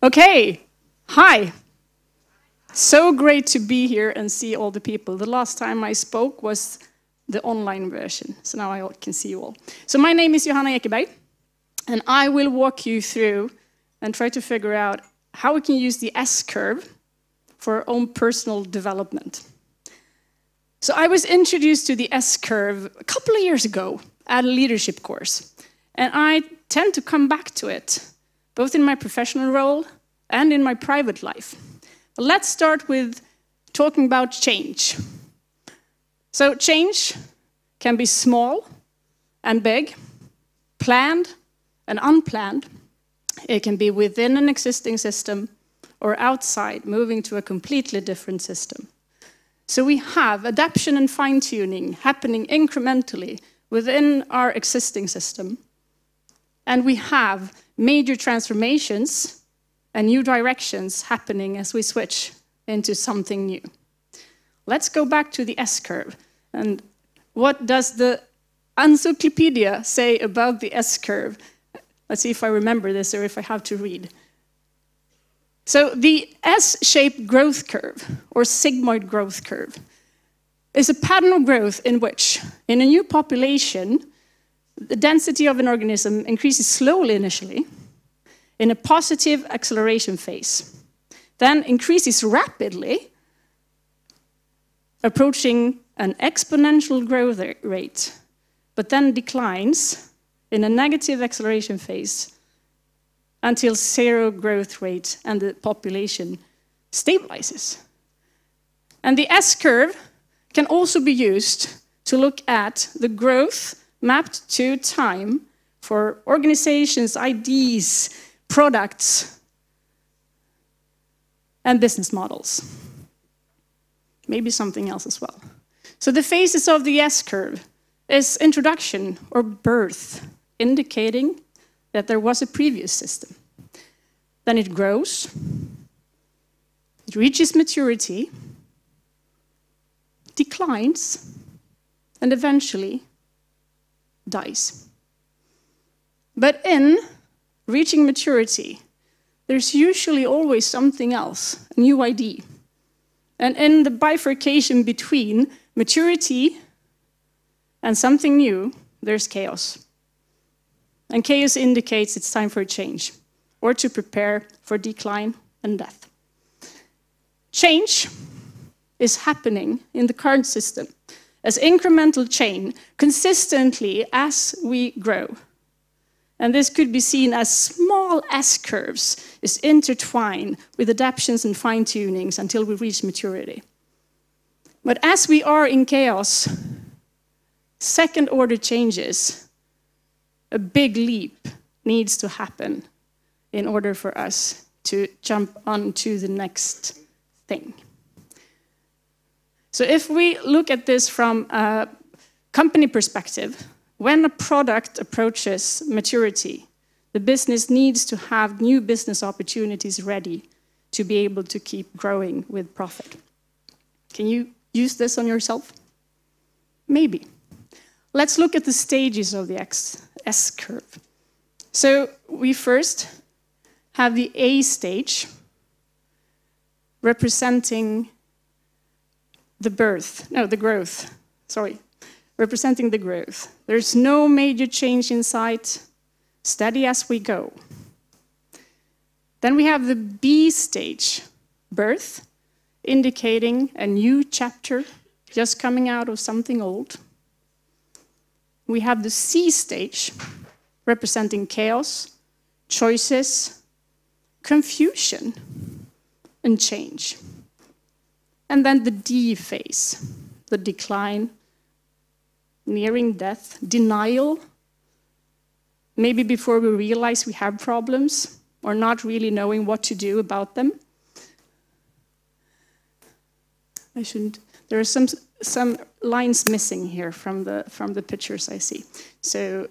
Okay, hi. So great to be here and see all the people. The last time I spoke was the online version, so now I can see you all. So my name is Johanna Ekeberg, and I will walk you through and try to figure out how we can use the S-curve for our own personal development. So I was introduced to the S-curve a couple of years ago at a leadership course, and I tend to come back to it, both in my professional role and in my private life. But let's start with talking about change. So change can be small and big, planned and unplanned. It can be within an existing system or outside, moving to a completely different system. So we have adaptation and fine-tuning happening incrementally within our existing system. And we have major transformations and new directions happening as we switch into something new. Let's go back to the S-curve. And what does the encyclopedia say about the S-curve? Let's see if I remember this or if I have to read. So the S-shaped growth curve, or sigmoid growth curve, is a pattern of growth in which, in a new population, the density of an organism increases slowly initially, in a positive acceleration phase, then increases rapidly, approaching an exponential growth rate, but then declines in a negative acceleration phase until zero growth rate and the population stabilizes. And the S-curve can also be used to look at the growth mapped to time for organizations, ideas, products, and business models. Maybe something else as well. So the phases of the S-curve is introduction or birth, indicating that there was a previous system. Then it grows, it reaches maturity, declines, and eventually dies. But in reaching maturity, there's usually always something else, a new idea. And in the bifurcation between maturity and something new, there's chaos. And chaos indicates it's time for a change, or to prepare for decline and death. Change is happening in the current system as incremental change consistently as we grow. And this could be seen as small S-curves is intertwined with adaptations and fine-tunings until we reach maturity. But as we are in chaos, second-order changes, a big leap needs to happen in order for us to jump onto the next thing. So if we look at this from a company perspective, when a product approaches maturity, the business needs to have new business opportunities ready to be able to keep growing with profit. Can you use this on yourself? Maybe. Let's look at the stages of the S-curve. So we first have the A stage, representing the growth, representing the growth. There's no major change in sight, steady as we go. Then we have the B stage, birth, indicating a new chapter, just coming out of something old. We have the C stage, representing chaos, choices, confusion, and change. And then the D phase, the decline, nearing death, denial, maybe before we realize we have problems, or not really knowing what to do about them. There are some lines missing here from the pictures I see. So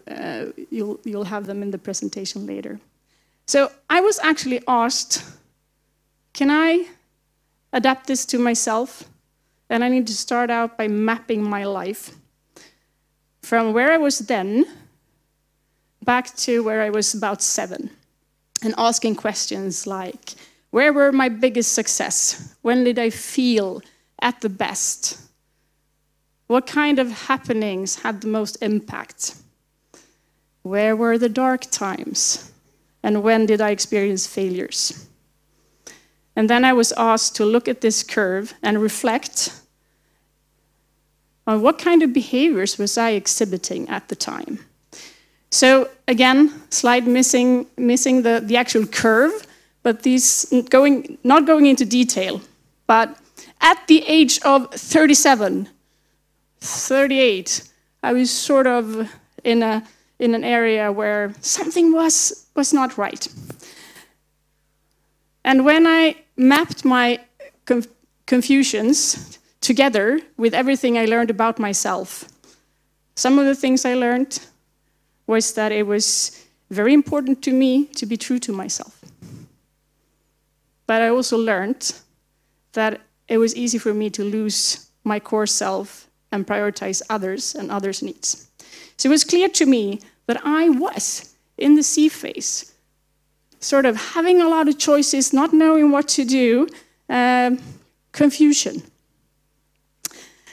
you'll have them in the presentation later. So I was actually asked, can I adapt this to myself? And I need to start out by mapping my life from where I was then back to where I was about 7. and asking questions like, where were my biggest success? When did I feel at the best? What kind of happenings had the most impact? Where were the dark times? And when did I experience failures? And then I was asked to look at this curve and reflect on what kind of behaviors was I exhibiting at the time. So again, slide missing the actual curve, but these not going into detail. But at the age of 37, 38, I was sort of in an area where something was not right. And when I mapped my confusions together with everything I learned about myself, some of the things I learned was that it was very important to me to be true to myself. But I also learned that it was easy for me to lose my core self and prioritize others and others' needs. So it was clear to me that I was in the C phase, sort of having a lot of choices, not knowing what to do, confusion.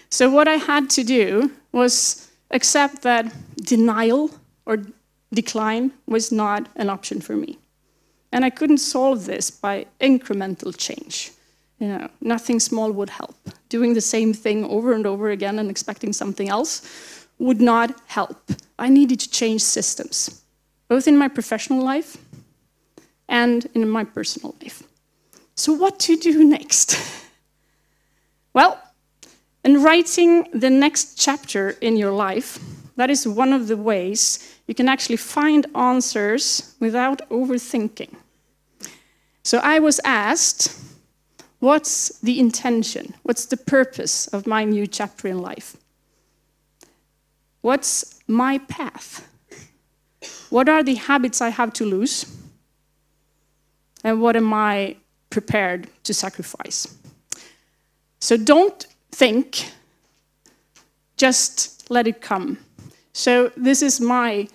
So what I had to do was accept that denial or decline was not an option for me. And I couldn't solve this by incremental change. You know, nothing small would help. Doing the same thing over and over again and expecting something else would not help. I needed to change systems, both in my professional life and in my personal life. So what to do next? Well, in writing the next chapter in your life, that is one of the ways you can actually find answers without overthinking. So I was asked, what's the intention? What's the purpose of my new chapter in life? What's my path? What are the habits I have to lose? And what am I prepared to sacrifice? So don't think, just let it come. So this is my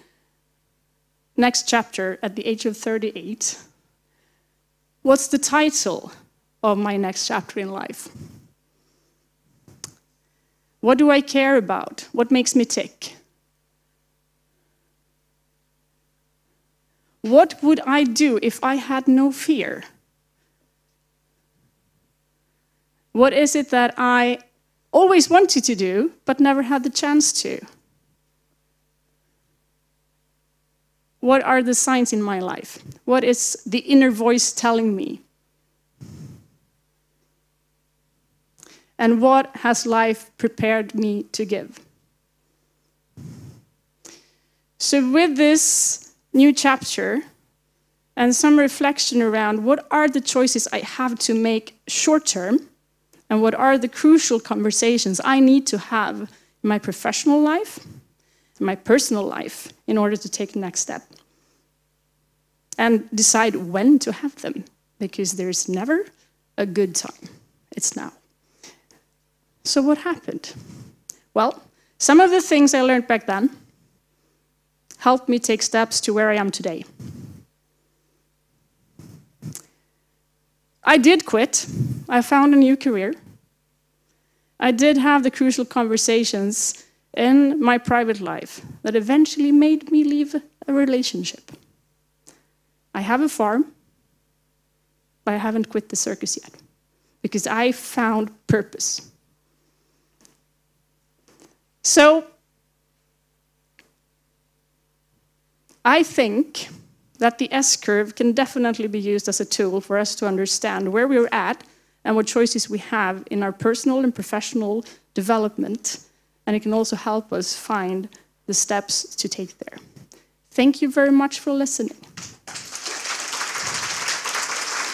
next chapter at the age of 38. What's the title of my next chapter in life? What do I care about? What makes me tick? What would I do if I had no fear? What is it that I always wanted to do, but never had the chance to? What are the signs in my life? What is the inner voice telling me? And what has life prepared me to give? So with this new chapter and some reflection around what are the choices I have to make short term, and what are the crucial conversations I need to have in my professional life, in my personal life, in order to take the next step. And decide when to have them, because there's never a good time. It's now. So what happened? Well, some of the things I learned back then helped me take steps to where I am today. I did quit. I found a new career. I did have the crucial conversations in my private life that eventually made me leave a relationship. I have a farm, but I haven't quit the circus yet because I found purpose. So I think that the S-curve can definitely be used as a tool for us to understand where we're at and what choices we have in our personal and professional development. And it can also help us find the steps to take there. Thank you very much for listening.